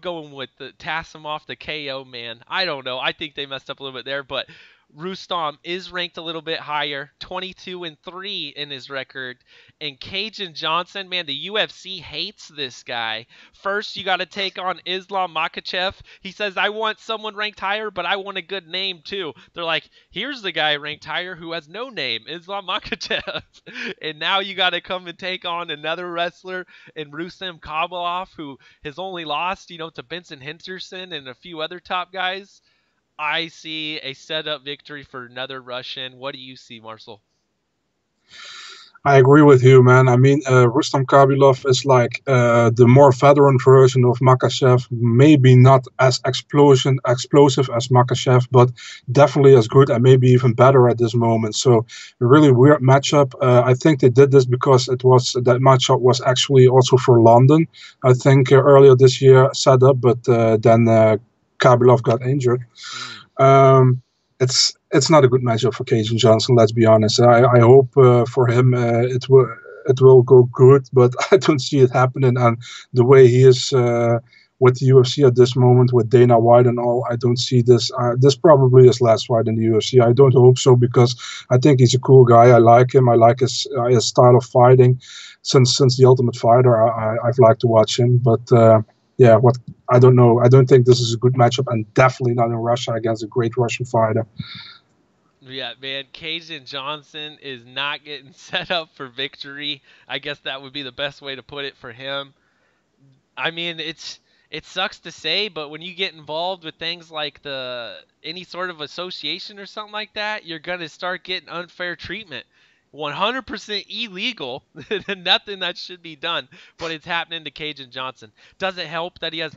going with the Tasimov, the KO man. I don't know. I think they messed up a little bit there, but Rustam is ranked a little bit higher, 22-3 in his record. And Cajun Johnson, man, the UFC hates this guy. First, you got to take on Islam Makhachev. He says, I want someone ranked higher, but I want a good name too. They're like, here's the guy ranked higher who has no name, Islam Makhachev. And now you got to come and take on another wrestler in Rustam Khabilov, who has only lost, to Benson Henderson and a few other top guys. I see a setup victory for another Russian. What do you see, Marcel? I agree with you, man. I mean, Rustam Khabilov is like the more veteran version of Makhachev. Maybe not as explosive as Makhachev, but definitely as good and maybe even better at this moment. So, a really weird matchup. I think they did this because that matchup was actually also for London. I think earlier this year set up, but then Khabilov got injured. It's not a good matchup for Cajun Johnson. Let's be honest. I hope for him it will go good, but I don't see it happening. And the way he is with the UFC at this moment, with Dana White and all, I don't see this. This probably his last fight in the UFC. I don't hope so, because I think he's a cool guy. I like him. I like his style of fighting. Since the Ultimate Fighter, I've liked to watch him, but. Yeah, I don't know. I don't think this is a good matchup, and definitely not in Russia against a great Russian fighter. Yeah, man, Cajun Johnson is not getting set up for victory. I guess that would be the best way to put it for him. I mean, it sucks to say, but when you get involved with things like any sort of association or something like that, you're gonna start getting unfair treatment. 100% illegal, nothing that should be done, but it's happening to Cajun Johnson. Doesn't help that he has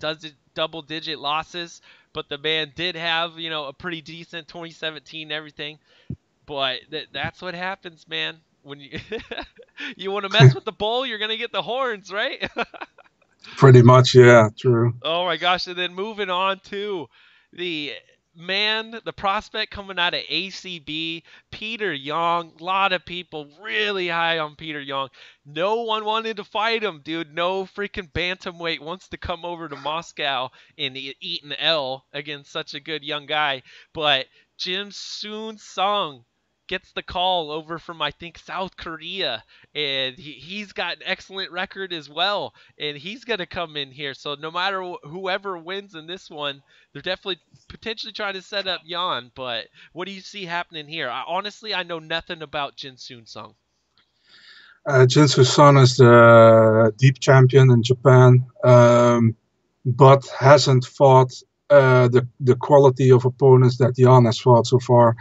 double-digit losses, but the man did have, a pretty decent 2017 and everything. But that's what happens, man. When you want to mess with the bull, you're gonna get the horns, right? Pretty much, yeah, true. Oh my gosh! And then moving on to the prospect coming out of ACB, Peter Young. A lot of people really high on Peter Young. No one wanted to fight him, dude. No freaking bantamweight wants to come over to Moscow and eat an L against such a good young guy. But Jim Soon Sung gets the call over from, I think, South Korea, and he's got an excellent record as well, and he's going to come in here. So no matter whoever wins in this one, they're definitely potentially trying to set up Jan. But what do you see happening here? Honestly, I know nothing about Jin Soon Sung. Jinsu Son is the deep champion in Japan, but hasn't fought the quality of opponents that Jan has fought so far.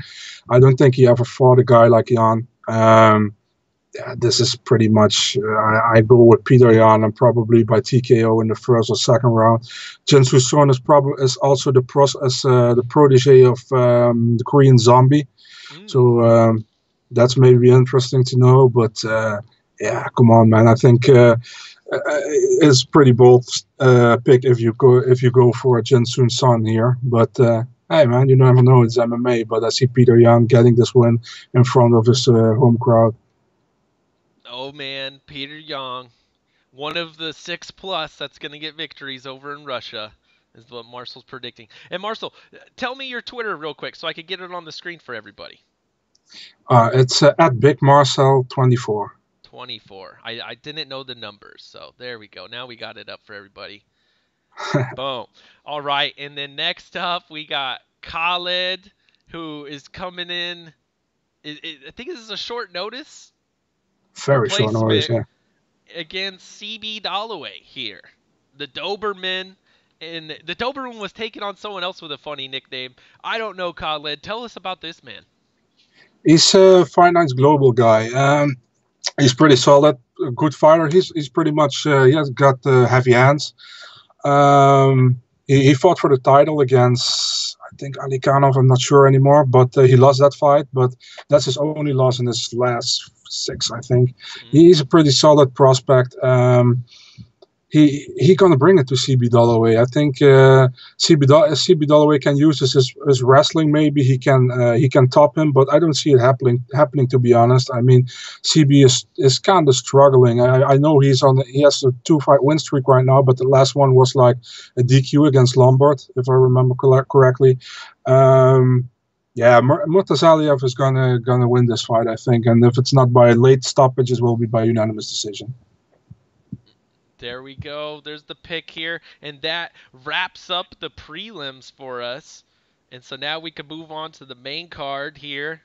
I don't think he ever fought a guy like Jan. Yeah, this is pretty much, I go with Peter Yan, and probably by TKO in the first or second round. Jinsu Son is also the protege of the Korean Zombie. So that's maybe interesting to know, but yeah, come on, man. I think it's pretty bold pick if you go for a Jinsu Son here. But hey, man, you never know. It's MMA. But I see Peter Yan getting this win in front of his home crowd. Oh man, Peter Yan, one of the 6+ that's going to get victories over in Russia, is what Marcel's predicting. And Marcel, tell me your Twitter real quick so I can get it on the screen for everybody. It's at BigMarcel24. 24. I didn't know the numbers, so there we go. Now we got it up for everybody. Boom. All right, and then next up we got Khaled, who is coming in. I think this is a short notice. Very short notice, yeah. Against CB Dalloway here. The Doberman. And the Doberman was taking on someone else with a funny nickname. I don't know, Khaled. Tell us about this man. He's a Fight Nights Global guy. He's pretty solid, a good fighter. He's pretty much, he has got heavy hands. He fought for the title against, I think, Alikhanov, I'm not sure anymore, but he lost that fight. But that's his only loss in his last 6, I think. He's a pretty solid prospect. He gonna bring it to CB Dalloway. I think CB Dalloway can use his wrestling. Maybe he can top him, but I don't see it happening. To be honest, I mean, CB is kind of struggling. I know he has a 2-fight win streak right now, but the last one was like a DQ against Lombard, if I remember correctly. Yeah, Murtazaliev is gonna win this fight, I think, and if it's not by late stoppage, it will be by unanimous decision. There we go. There's the pick here. And that wraps up the prelims for us. And so now we can move on to the main card here.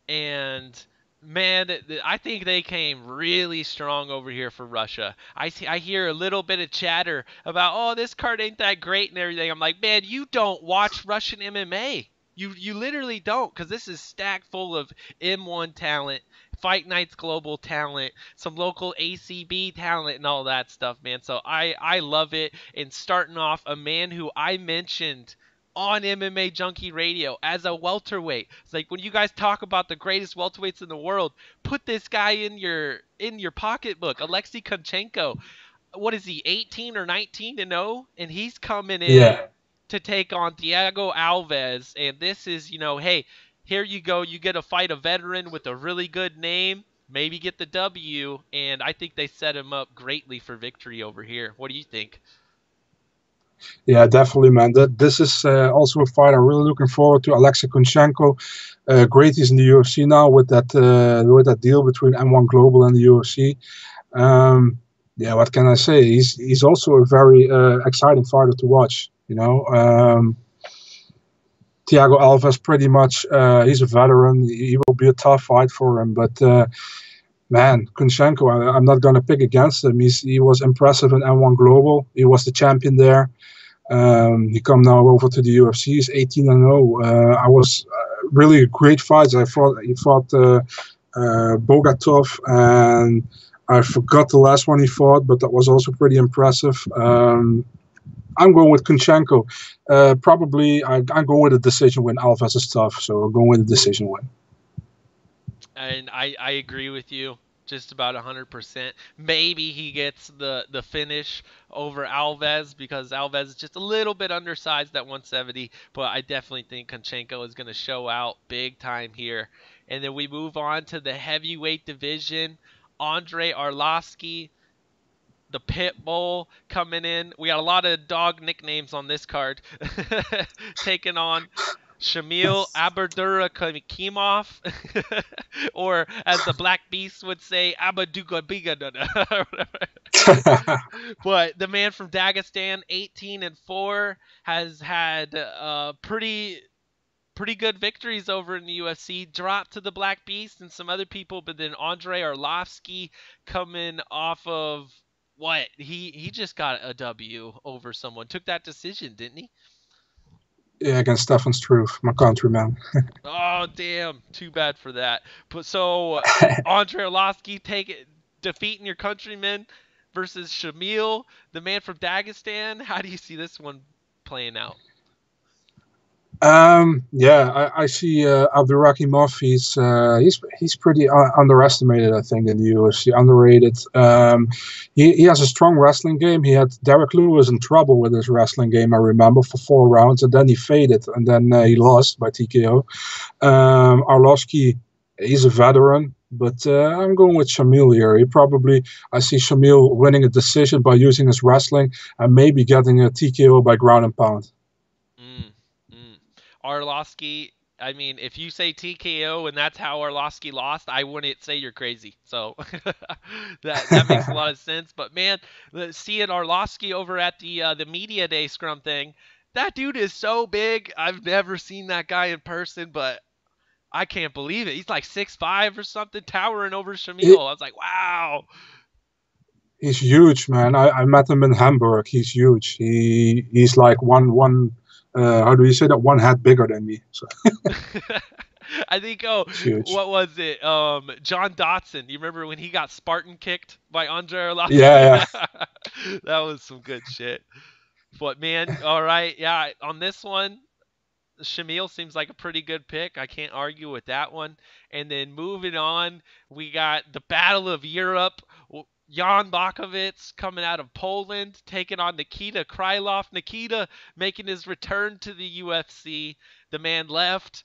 And, man, I think they came really strong over here for Russia. I hear a little bit of chatter about, oh, this card ain't that great and everything. I'm like, man, you don't watch Russian MMA. You literally don't, because this is stacked full of M1 talent, Fight Nights Global talent, some local ACB talent, and all that stuff, man. So I love it. And starting off, a man who I mentioned on MMA Junkie Radio as a welterweight. It's like when you guys talk about the greatest welterweights in the world, put this guy in your pocketbook. Alexei Kunchenko. What is he, 18 or 19-0? And he's coming in to take on Thiago Alves. And this is, hey, here you go. You get to fight a veteran with a really good name, maybe get the W, and I think they set him up greatly for victory over here. What do you think? Yeah, definitely, man. This is also a fight I'm really looking forward to. Alexei Kunchenko, great, he's in the UFC now with that deal between M1 Global and the UFC. Yeah, what can I say? He's also a very exciting fighter to watch. Thiago Alves, pretty much, he's a veteran. He will be a tough fight for him. But, man, Kunchenko, I'm not going to pick against him. He was impressive in M1 Global. He was the champion there. He come now over to the UFC. He's 18-0. I was really great fights. He fought Bogatov, and I forgot the last one he fought, but that was also pretty impressive. I'm going with Kunchenko. Probably, I'm going with a decision win. Alves is tough, so I'm going with a decision win. And I agree with you just about 100%. Maybe he gets the finish over Alves because Alves is just a little bit undersized at 170, but I definitely think Kunchenko is going to show out big time here. And then we move on to the heavyweight division. Andre Arlovsky, the Pitbull, coming in. We got a lot of dog nicknames on this card. Taking on Shamil Abdurakhimov, or as the Black Beast would say, Abadugabiga. But the man from Dagestan, 18-4, has had pretty good victories over in the UFC. Dropped to the Black Beast and some other people, but then Andrei Arlovsky coming off of what? He just got a W over someone. Took that decision, didn't he? Yeah, against Stefan Struve, my countryman. Oh, damn. Too bad for that. But so Andrei Arlovsky defeating your countryman versus Shamil, the man from Dagestan. How do you see this one playing out? Yeah, I see Abdurakhimov. He's pretty underestimated, I think, in the UFC. Underrated. He has a strong wrestling game. He had Derek Lewis in trouble with his wrestling game, I remember, for 4 rounds, and then he faded, and then he lost by TKO. Arlovsky, he's a veteran, but I'm going with Shamil here. I see Shamil winning a decision by using his wrestling and maybe getting a TKO by ground and pound. Arlovsky, I mean, if you say TKO and that's how Arlovsky lost, I wouldn't say you're crazy. So that makes a lot of sense. But man, seeing Arlovsky over at the media day scrum thing, that dude is so big. I've never seen that guy in person, but I can't believe it. He's like 6'5" or something, towering over Shamil. I was like, wow. He's huge, man. I met him in Hamburg. He's huge. He's like one how do you say that? One head bigger than me. So. I think, what was it? John Dotson. You remember when he got Spartan kicked by Andrei Arlovsky? Yeah. That was some good shit. But man, all right, yeah. On this one, Shamil seems like a pretty good pick. I can't argue with that one. And then moving on, we got the Battle of Europe. Jan Blachowicz coming out of Poland, taking on Nikita Krylov. Nikita making his return to the UFC. The man left.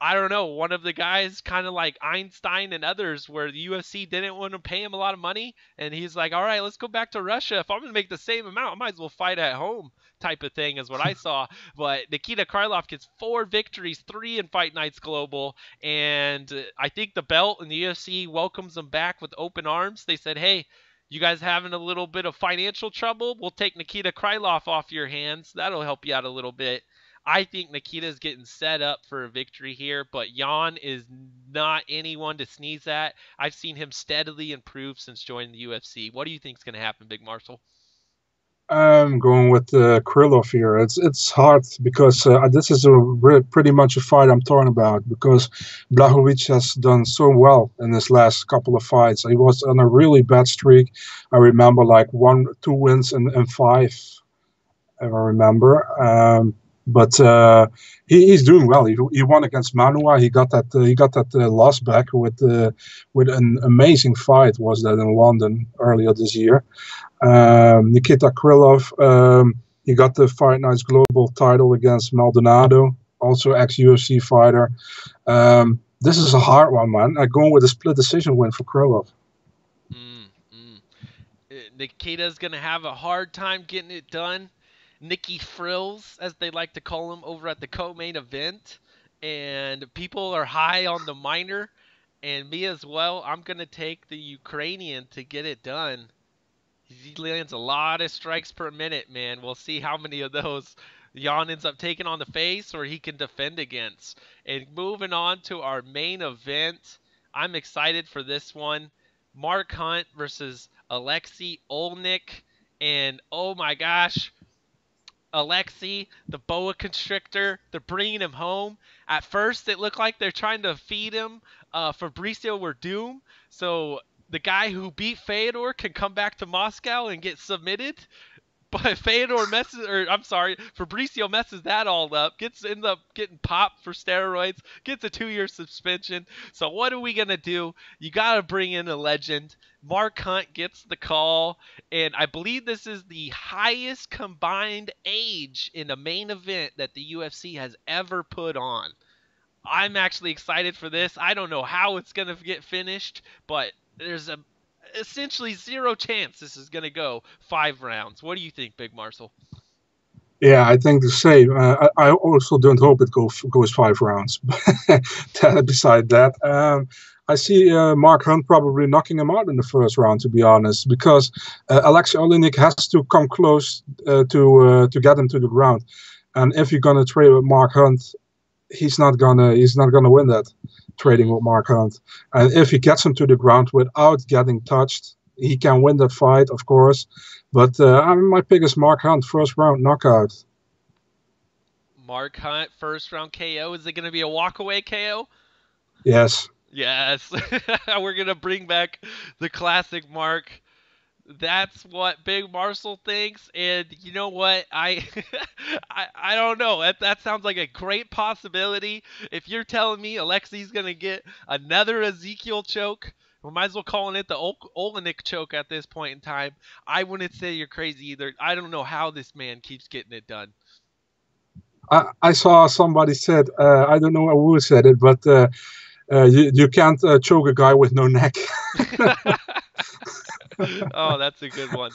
I don't know, one of the guys kind of like Einstein and others where the UFC didn't want to pay him a lot of money. And he's like, all right, let's go back to Russia. If I'm going to make the same amount, I might as well fight at home type of thing is what I saw. But Nikita Krylov gets 4 victories, 3 in Fight Nights Global. And I think the belt and the UFC welcomes them back with open arms. They said, hey, you guys having a little bit of financial trouble? We'll take Nikita Krylov off your hands. That'll help you out a little bit. I think Nikita's getting set up for a victory here, but Jan is not anyone to sneeze at. I've seen him steadily improve since joining the UFC. What do you think is going to happen, Big Marshall? I'm going with Krylov here. It's hard because this is pretty much a fight I'm talking about because Blachowicz has done so well in his last couple of fights. He was on a really bad streak. I remember like 1-2 wins in 5, if I remember. But he's doing well. He won against Manua. He got that loss back with an amazing fight. Was that in London earlier this year? Nikita Krylov, he got the Fight Nights Global title against Maldonado, also ex-UFC fighter. This is a hard one, man. I'm going with a split decision win for Krylov. Nikita's going to have a hard time getting it done. Nicky Frills, as they like to call him, over at the co-main event. And people are high on the minor. And me as well. I'm going to take the Ukrainian to get it done. He lands a lot of strikes per minute, man. We'll see how many of those Jan ends up taking on the face or he can defend against. And moving on to our main event, I'm excited for this one. Mark Hunt versus Alexei Olnik. And oh my gosh, Alexei, the boa constrictor, they're bringing him home. At first, it looked like they're trying to feed him Fabricio Werdum. So the guy who beat Fedor can come back to Moscow and get submitted. But Fabricio messes that all up, ends up getting popped for steroids, gets a 2-year suspension. So what are we going to do? You got to bring in a legend. Mark Hunt gets the call, and I believe this is the highest combined age in a main event that the UFC has ever put on. I'm actually excited for this. I don't know how it's going to get finished, but there's essentially zero chance this is going to go 5 rounds. What do you think, Big Marcel? Yeah, I think the same. I also don't hope it goes 5 rounds. Beside that, I see Mark Hunt probably knocking him out in the first round, to be honest, because Alexei Oleinik has to come close to get him to the ground, and if you're gonna trade with Mark Hunt, he's not gonna win that trading with Mark Hunt, and if he gets him to the ground without getting touched, he can win that fight, of course. But my pick is Mark Hunt, first round knockout. Mark Hunt, first round KO. Is it going to be a walkaway KO? Yes. Yes. We're going to bring back the classic Mark. That's what Big Marcel thinks, and you know what? I don't know. That sounds like a great possibility. If you're telling me Alexei's gonna get another Ezekiel choke, we might as well call it the Olenek choke at this point in time. I wouldn't say you're crazy either. I don't know how this man keeps getting it done. I saw somebody said, I don't know who said it, but you can't choke a guy with no neck. Oh, that's a good one.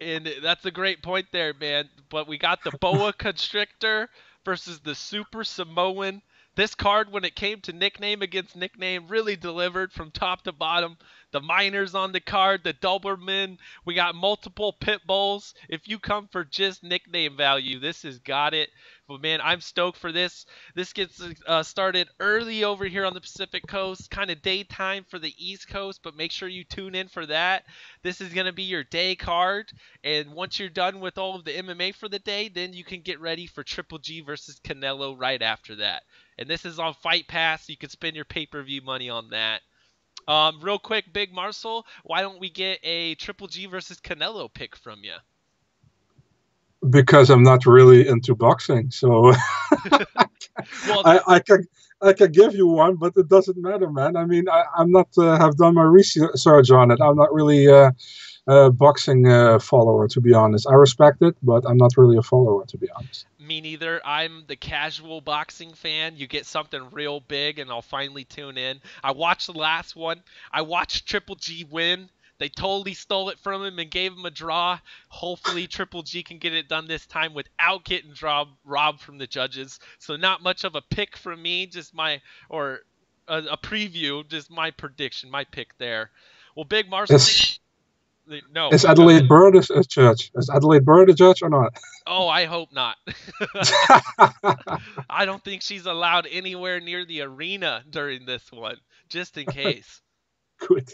And that's a great point there, man. But we got the Boa Constrictor versus the Super Samoan. This card, when it came to nickname against nickname, really delivered from top to bottom. The minors on the card, the Doberman. We got multiple pit bulls. If you come for just nickname value, this has got it. But man, I'm stoked for this. This gets started early over here on the Pacific Coast, kind of daytime for the East Coast, but make sure you tune in for that. This is going to be your day card. And once you're done with all of the MMA for the day, then you can get ready for Triple G versus Canelo right after that. And this is on Fight Pass. You can spend your pay-per-view money on that. Real quick, Big Marcel, why don't we get a Triple G versus Canelo pick from you? Because I'm not really into boxing, so Well, I can give you one, but it doesn't matter, man. I mean, I'm not have done my research on it. I'm not really a boxing follower, to be honest. I respect it, but I'm not really a follower, to be honest. me neither. I'm the casual boxing fan. You get something real big, and I'll finally tune in. I watched the last one. I watched Triple G win. They totally stole it from him and gave him a draw. Hopefully, Triple G can get it done this time without getting robbed from the judges. So not much of a pick from me, just my or a preview, just my prediction, my pick there. Well, Big Marcel, no, Is go ahead. Adelaide Bird a judge? Is Adelaide Bird a judge or not? Oh, I hope not. I don't think she's allowed anywhere near the arena during this one, just in case. Good.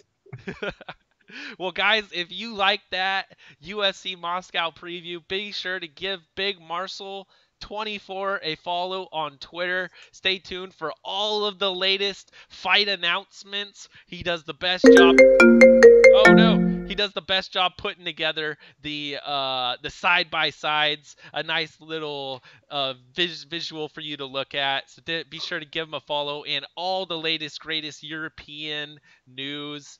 Well, guys, if you like that UFC Moscow preview, be sure to give Big Marcel 24 a follow on Twitter. Stay tuned for all of the latest fight announcements. He does the best job. Oh no, he does the best job putting together the side by sides, a nice little visual for you to look at. So be sure to give him a follow, and all the latest greatest European news.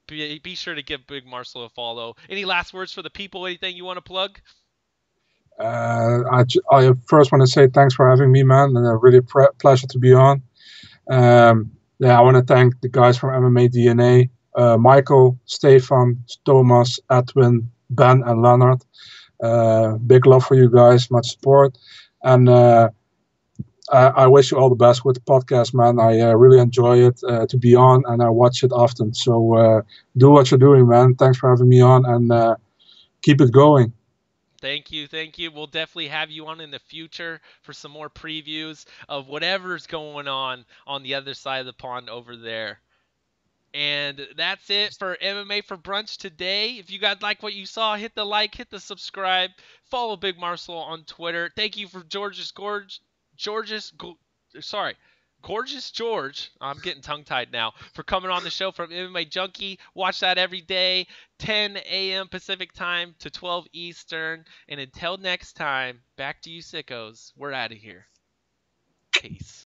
Be sure to give Big Marcel a follow. Any last words for the people? Anything you want to plug? I first want to say thanks for having me, man, and a really pleasure to be on. Yeah, I want to thank the guys from MMA DNA, Michael, Stefan, Thomas, Edwin, Ben, and Leonard. Big love for you guys, much support, and I wish you all the best with the podcast, man. I really enjoy it to be on, and I watch it often. So do what you're doing, man. Thanks for having me on, and keep it going. Thank you, thank you. We'll definitely have you on in the future for some more previews of whatever's going on the other side of the pond over there. And that's it for MMA for Brunch today. If you guys like what you saw, hit the like, hit the subscribe, follow Big Marcel on Twitter. Thank you for Gorgeous George. I'm getting tongue tied now for coming on the show from MMA Junkie. Watch that every day, 10 a.m. Pacific time to 12 Eastern. And until next time, back to you sickos. We're out of here. Peace.